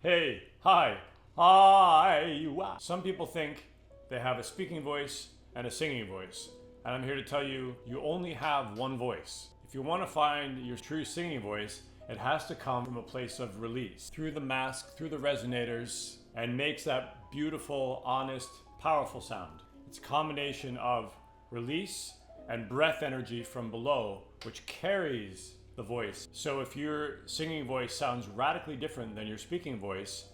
hey, hi, hi, wow. Some people think they have a speaking voice and a singing voice. And I'm here to tell you, you only have one voice. If you want to find your true singing voice, it has to come from a place of release, through the mask, through the resonators, and makes that beautiful, honest, powerful sound. It's a combination of release and breath energy from below, which carries the voice. So if your singing voice sounds radically different than your speaking voice,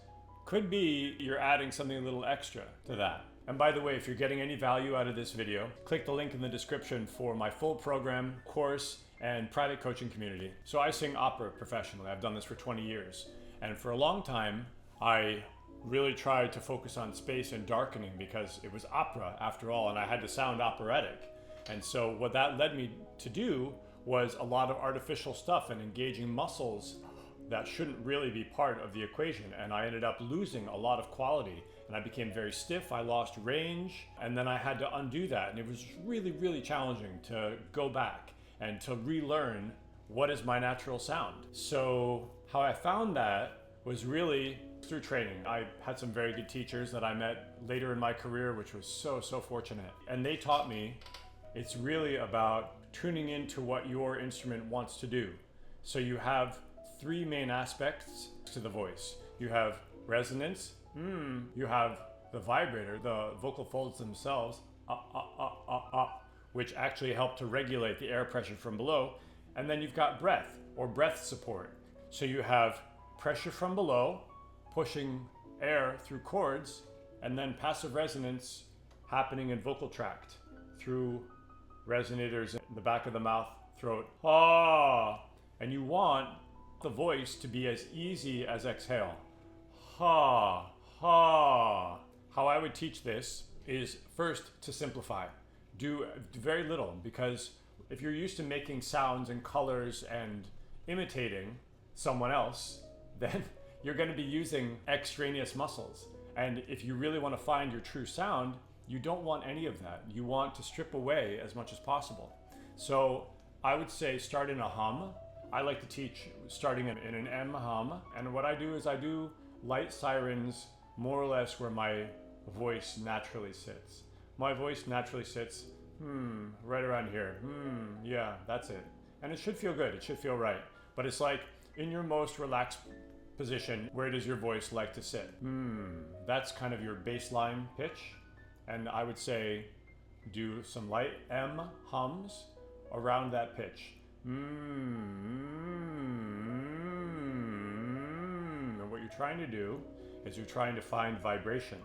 could be you're adding something a little extra to that. And by the way, if you're getting any value out of this video, click the link in the description for my full program, course, and private coaching community. So I sing opera professionally. I've done this for 20 years. And for a long time, I really tried to focus on space and darkening because it was opera after all, and I had to sound operatic. And so what that led me to do was a lot of artificial stuff and engaging muscles that shouldn't really be part of the equation. And I ended up losing a lot of quality and I became very stiff. I lost range, and then I had to undo that. And it was really, really challenging to go back and to relearn what is my natural sound. So how I found that was really through training. I had some very good teachers that I met later in my career, which was so fortunate. And they taught me it's really about tuning into what your instrument wants to do. So you have three main aspects to the voice. You have resonance, you have the vibrator, the vocal folds themselves, which actually help to regulate the air pressure from below. And then you've got breath or breath support. So you have pressure from below, pushing air through chords, and then passive resonance happening in vocal tract through resonators in the back of the mouth, throat, and you want the voice to be as easy as exhale. Ha. How I would teach this is first to simplify. Do very little, because if you're used to making sounds and colors and imitating someone else, then you're going to be using extraneous muscles. And if you really want to find your true sound, you don't want any of that. You want to strip away as much as possible. So I would say start in a hum. I like to teach starting in an M hum. And what I do is I do light sirens more or less where my voice naturally sits. My voice naturally sits, right around here. Yeah, that's it. And it should feel good. It should feel right. But it's like in your most relaxed position, where does your voice like to sit? That's kind of your baseline pitch. And I would say do some light M hums around that pitch. And what you're trying to do is you're trying to find vibration.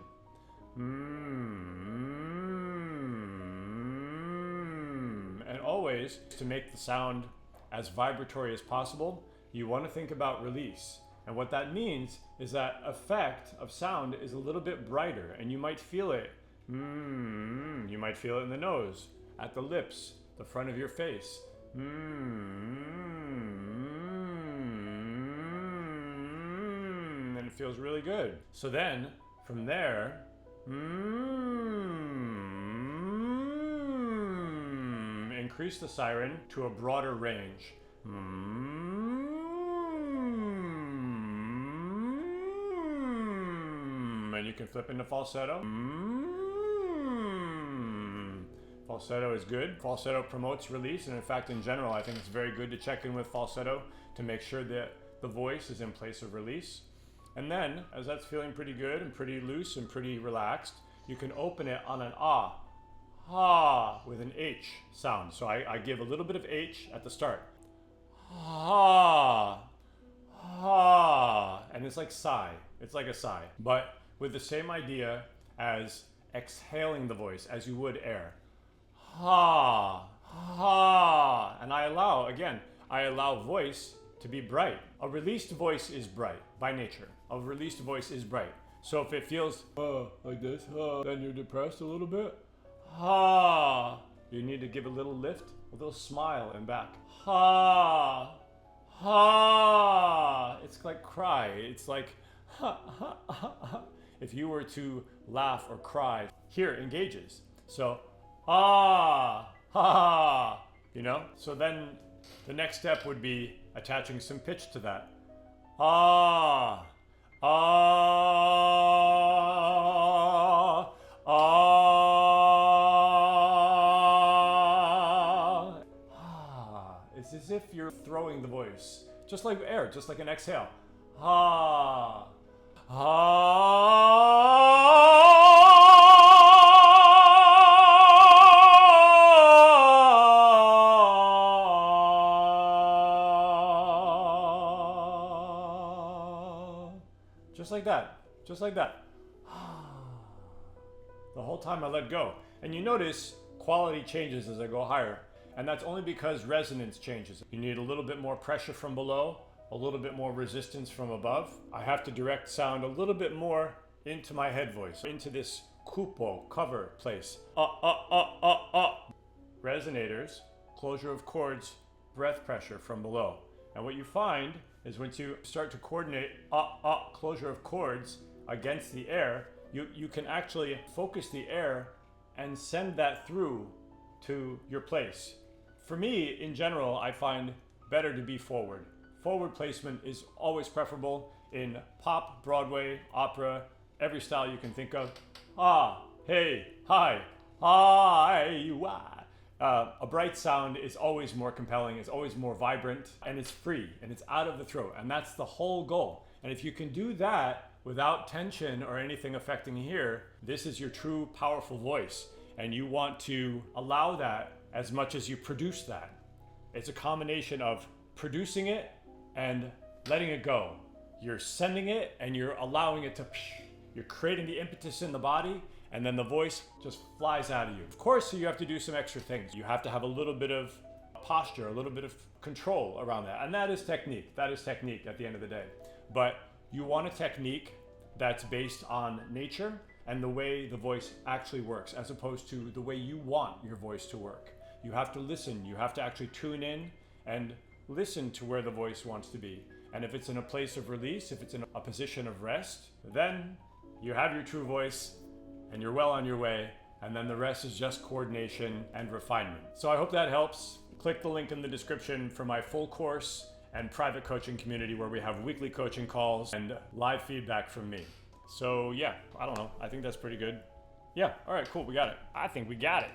And always, to make the sound as vibratory as possible, you want to think about release. And what that means is that effect of sound is a little bit brighter, and you might feel it. You might feel it in the nose, at the lips, the front of your face. And it feels really good. So then, from there, increase the siren to a broader range. And you can flip into falsetto. Falsetto is good. Falsetto promotes release, and in fact, in general, I think it's very good to check in with falsetto to make sure that the voice is in place of release. And then, as that's feeling pretty good and pretty loose and pretty relaxed, you can open it on an ha, with an H sound. So I give a little bit of H at the start. Ha, and it's like sigh. It's like a sigh, but with the same idea as exhaling the voice as you would air. Ha, and I allow voice to be bright. A released voice is bright by nature. A released voice is bright. So if it feels like this, then you're depressed a little bit. You need to give a little lift, a little smile and back. It's like cry. It's like if you were to laugh or cry, here engages. So you know? So then the next step would be attaching some pitch to that. throwing the voice. Just like air, just like an exhale. Ha. Just like that. Just like that. The whole time I let go. And you notice quality changes as I go higher. And that's only because resonance changes. You need a little bit more pressure from below, a little bit more resistance from above. I have to direct sound a little bit more into my head voice, into this cupo, cover place. Resonators, closure of chords, breath pressure from below. And what you find is once you start to coordinate closure of chords against the air, you can actually focus the air and send that through to your place. For me, in general, I find better to be forward. Forward placement is always preferable in pop, Broadway, opera, every style you can think of. Hey, hi, wah. A bright sound is always more compelling, it's always more vibrant, and it's free, and it's out of the throat, and that's the whole goal. And if you can do that without tension or anything affecting here, this is your true powerful voice. And you want to allow that as much as you produce that. It's a combination of producing it and letting it go. You're sending it and you're allowing it to, you're creating the impetus in the body, and then the voice just flies out of you. Of course, you have to do some extra things. You have to have a little bit of posture, a little bit of control around that. And that is technique. That is technique at the end of the day. But you want a technique that's based on nature and the way the voice actually works, as opposed to the way you want your voice to work. You have to listen, you have to actually tune in and listen to where the voice wants to be. And if it's in a place of release, if it's in a position of rest, then you have your true voice and you're well on your way, and then the rest is just coordination and refinement. So I hope that helps. Click the link in the description for my full course and private coaching community where we have weekly coaching calls and live feedback from me. So yeah, I don't know. I think that's pretty good. Yeah, all right, cool, we got it. I think we got it.